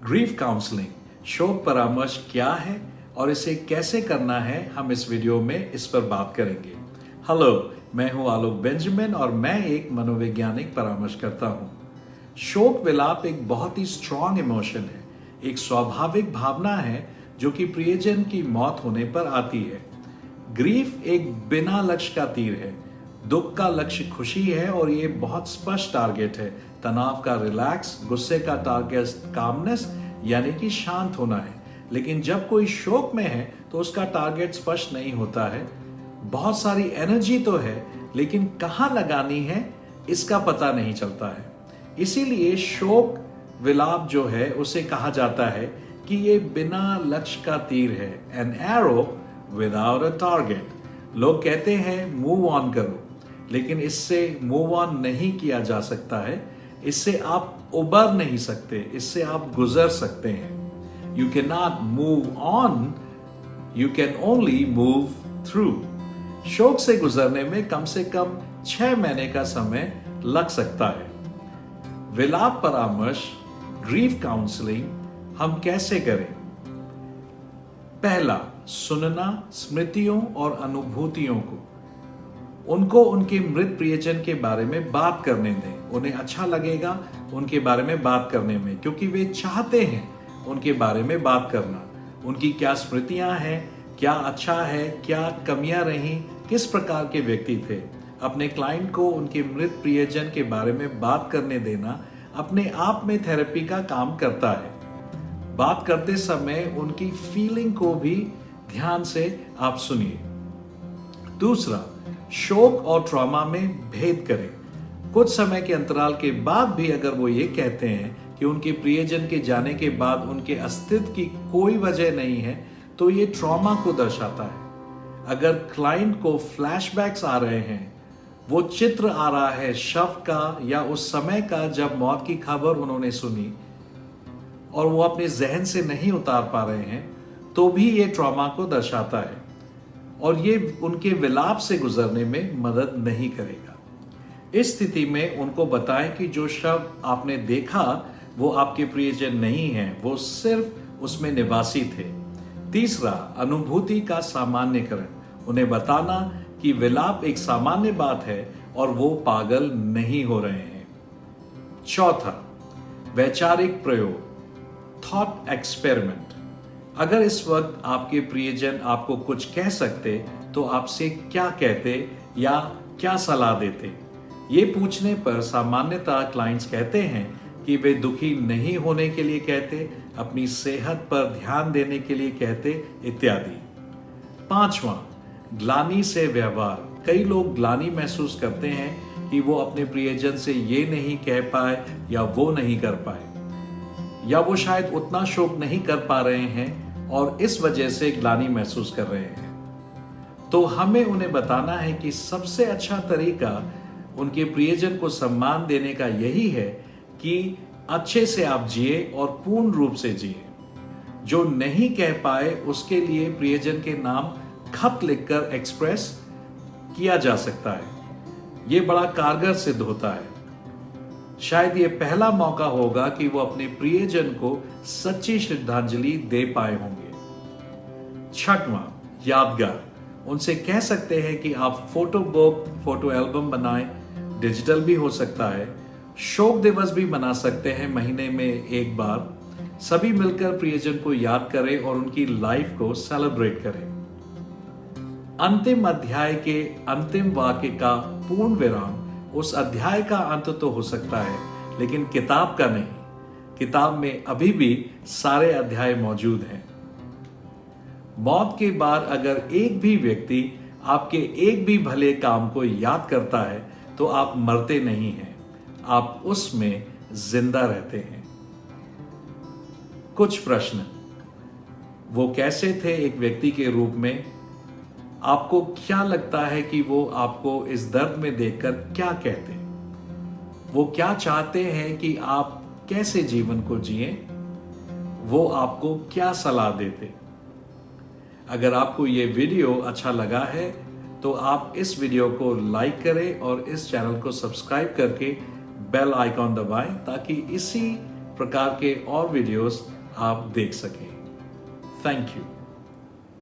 Grief counselling शोक परामर्श क्या है और इसे कैसे करना है, हम इस वीडियो में इस पर बात करेंगे। हेलो, मैं हूं आलोक बेंजामिन और मैं एक मनोवैज्ञानिक परामर्श करता हूं। शोक विलाप एक बहुत ही स्ट्रॉन्ग इमोशन है, एक स्वाभाविक भावना है जो कि प्रियजन की मौत होने पर आती है। ग्रीफ एक बिना लक्ष्य का तीर है। दुख का लक्ष्य खुशी है और ये बहुत स्पष्ट टारगेट है। तनाव का रिलैक्स, गुस्से का टारगेट कामनेस यानी कि शांत होना है। लेकिन जब कोई शोक में है तो उसका टारगेट स्पष्ट नहीं होता है। बहुत सारी एनर्जी तो है लेकिन कहाँ लगानी है इसका पता नहीं चलता है। इसीलिए शोक विलाप जो है उसे कहा जाता है कि ये बिना लक्ष्य का तीर है, an arrow without a target. लोग कहते हैं मूव ऑन करो, लेकिन इससे मूव ऑन नहीं किया जा सकता है। इससे आप उबर नहीं सकते, इससे आप गुजर सकते हैं। You can not move on, you can only move through. शोक से गुजरने में कम से कम 6 महीने का समय लग सकता है। विलाप परामर्श, ग्रीफ काउंसलिंग हम कैसे करें? पहला, सुनना स्मृतियों और अनुभूतियों को। उनको उनके मृत प्रियजन के बारे में बात करने दें। उन्हें अच्छा लगेगा उनके बारे में बात करने में, क्योंकि वे चाहते हैं उनके बारे में बात करना। उनकी क्या स्मृतियां हैं, क्या अच्छा है, क्या कमियां रहीं, किस प्रकार के व्यक्ति थे। अपने क्लाइंट को उनके मृत प्रियजन के बारे में बात करने देना अपने आप में थेरेपी का काम करता है। बात करते समय उनकी फीलिंग को भी ध्यान से आप सुनिए। दूसरा, शोक और ट्रॉमा में भेद करें। कुछ समय के अंतराल के बाद भी अगर वो ये कहते हैं कि उनके प्रियजन के जाने के बाद उनके अस्तित्व की कोई वजह नहीं है, तो ये ट्रॉमा को दर्शाता है। अगर क्लाइंट को फ्लैशबैक्स आ रहे हैं, वो चित्र आ रहा है शव का या उस समय का जब मौत की खबर उन्होंने सुनी और वो अपने जहन से नहीं उतार पा रहे हैं, तो भी ये ट्रॉमा को दर्शाता है और ये उनके विलाप से गुजरने में मदद नहीं करेगा। इस स्थिति में उनको बताएं कि जो शव आपने देखा वो आपके प्रियजन नहीं है, वो सिर्फ उसमें निवासी थे। तीसरा, अनुभूति का सामान्यकरण। उन्हें बताना कि विलाप एक सामान्य बात है और वो पागल नहीं हो रहे हैं। चौथा, वैचारिक प्रयोग, थॉट एक्सपेरिमेंट। अगर इस वक्त आपके प्रियजन आपको कुछ कह सकते तो आपसे क्या कहते या क्या सलाह देते? ये पूछने पर सामान्यतः क्लाइंट्स कहते हैं कि वे दुखी नहीं होने के लिए कहते, अपनी सेहत पर ध्यान देने के लिए कहते, इत्यादि। पांचवा, ग्लानि से व्यवहार। कई लोग ग्लानि महसूस करते हैं कि वो अपने प्रियजन से ये नहीं कह पाए या वो नहीं कर पाए, या वो शायद उतना शोक नहीं कर पा रहे हैं और इस वजह से ग्लानि महसूस कर रहे हैं। तो हमें उन्हें बताना है कि सबसे अच्छा तरीका उनके प्रियजन को सम्मान देने का यही है कि अच्छे से आप जिए और पूर्ण रूप से जिए। जो नहीं कह पाए उसके लिए प्रियजन के नाम खत लिखकर एक्सप्रेस किया जा सकता है। यह बड़ा कारगर सिद्ध होता है। शायद ये पहला मौका होगा कि वो अपने प्रियजन को सच्ची श्रद्धांजलि दे पाए होंगे। छठवां, यादगार। उनसे कह सकते हैं कि आप फोटो बुक, फोटो एल्बम बनाएं, डिजिटल भी हो सकता है। शोक दिवस भी मना सकते हैं महीने में एक बार। सभी मिलकर प्रियजन को याद करें और उनकी लाइफ को सेलिब्रेट करें। अंतिम अध्याय के अंतिम वाक्य का पूर्ण विराम उस अध्याय का अंत तो हो सकता है, लेकिन किताब का नहीं। किताब में अभी भी सारे अध्याय मौजूद हैं। मौत के बाद अगर एक भी व्यक्ति आपके एक भी भले काम को याद करता है तो आप मरते नहीं हैं, आप उसमें जिंदा रहते हैं। कुछ प्रश्न, वो कैसे थे एक व्यक्ति के रूप में? आपको क्या लगता है कि वो आपको इस दर्द में देखकर क्या कहते? वो क्या चाहते हैं कि आप कैसे जीवन को जिए? वो आपको क्या सलाह देते? अगर आपको ये वीडियो अच्छा लगा है तो आप इस वीडियो को लाइक करें और इस चैनल को सब्सक्राइब करके बेल आइकॉन दबाएं ताकि इसी प्रकार के और वीडियोस आप देख सकें। Thank you.